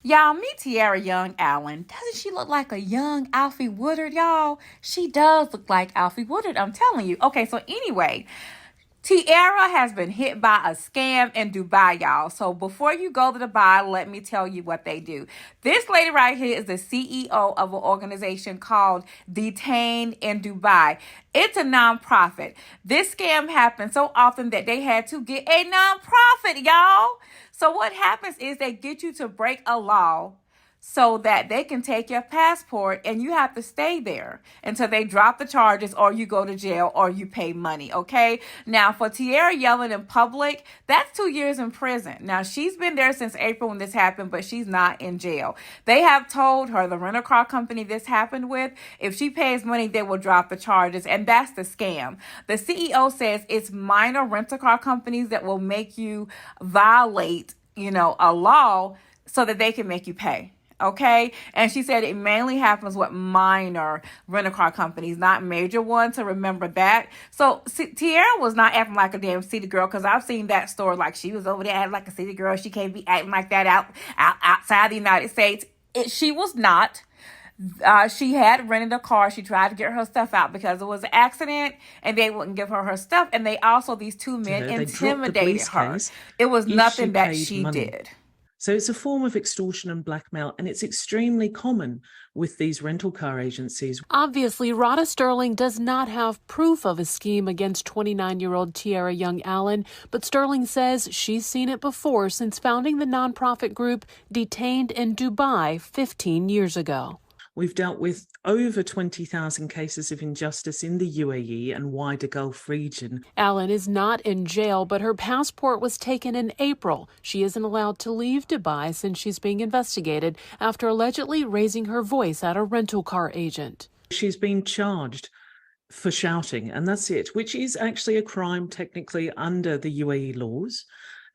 Y'all, meet Tiara Young Allen. Doesn't she look like a young Alfie Woodard, y'all? She does look like Alfie Woodard, I'm telling you. Okay, so anyway, Tiara has been hit by a scam in Dubai, y'all. So before you go to Dubai, let me tell you what they do. This lady right here is the CEO of an organization called Detained in Dubai. It's a nonprofit. This scam happened so often that they had to get a nonprofit, y'all. So what happens is they get you to break a law so that they can take your passport and you have to stay there until they drop the charges or you go to jail or you pay money, okay? Now, for Tiara yelling in public, that's 2 years in prison. Now, she's been there since April when this happened, but she's not in jail. They have told her, the rental car company this happened with, if she pays money, they will drop the charges, and that's the scam. The CEO says it's minor rental car companies that will make you violate, a law so that they can make you pay. Okay. And she said it mainly happens with minor rental car companies, not major ones. So remember that. So Tiara was not acting like a damn city girl, because I've seen that story. Like, she was over there acting like a city girl. She can't be acting like that outside the United States. She was not. She had rented a car. She tried to get her stuff out because it was an accident and they wouldn't give her stuff. And these two men intimidated her. It was nothing that she did. So it's a form of extortion and blackmail, and it's extremely common with these rental car agencies. Obviously, Rhoda Sterling does not have proof of a scheme against 29-year-old Tiara Young Allen, but Sterling says she's seen it before since founding the nonprofit group Detained in Dubai 15 years ago. We've dealt with over 20,000 cases of injustice in the UAE and wider Gulf region. Allen is not in jail, but her passport was taken in April. She isn't allowed to leave Dubai since she's being investigated after allegedly raising her voice at a rental car agent. She's been charged for shouting, and that's it, which is actually a crime technically under the UAE laws.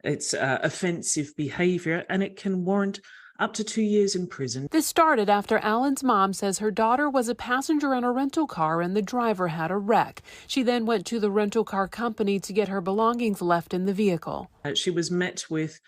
It's offensive behavior, and it can warrant up to 2 years in prison. This started after Allen's mom says her daughter was a passenger in a rental car and the driver had a wreck. She then went to the rental car company to get her belongings left in the vehicle. She was met with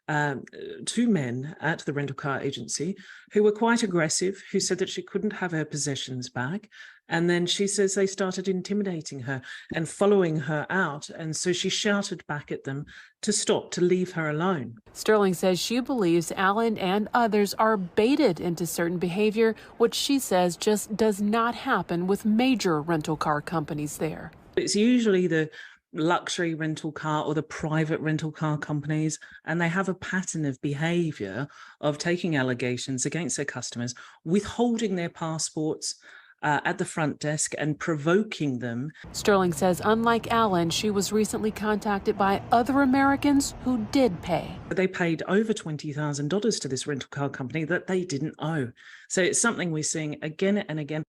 2 men at the rental car agency who were quite aggressive, who said that she couldn't have her possessions back. And then she says they started intimidating her and following her out. And so she shouted back at them to stop, to leave her alone. Sterling says she believes Allen and others are baited into certain behavior, which she says just does not happen with major rental car companies there. It's usually the luxury rental car or the private rental car companies, and they have a pattern of behavior of taking allegations against their customers, withholding their passports at the front desk and provoking them. Sterling says unlike Allen, she was recently contacted by other Americans who did pay. They paid over $20,000 to this rental car company that they didn't owe. So it's something we're seeing again and again.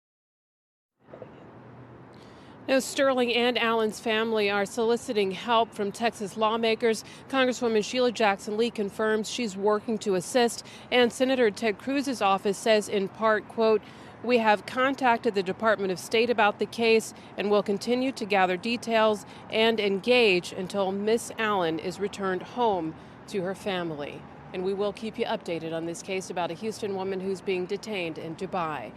Now, Sterling and Allen's family are soliciting help from Texas lawmakers. Congresswoman Sheila Jackson Lee confirms she's working to assist, and Senator Ted Cruz's office says in part, quote, "We have contacted the Department of State about the case and will continue to gather details and engage until Miss Allen is returned home to her family." And we will keep you updated on this case about a Houston woman who's being detained in Dubai.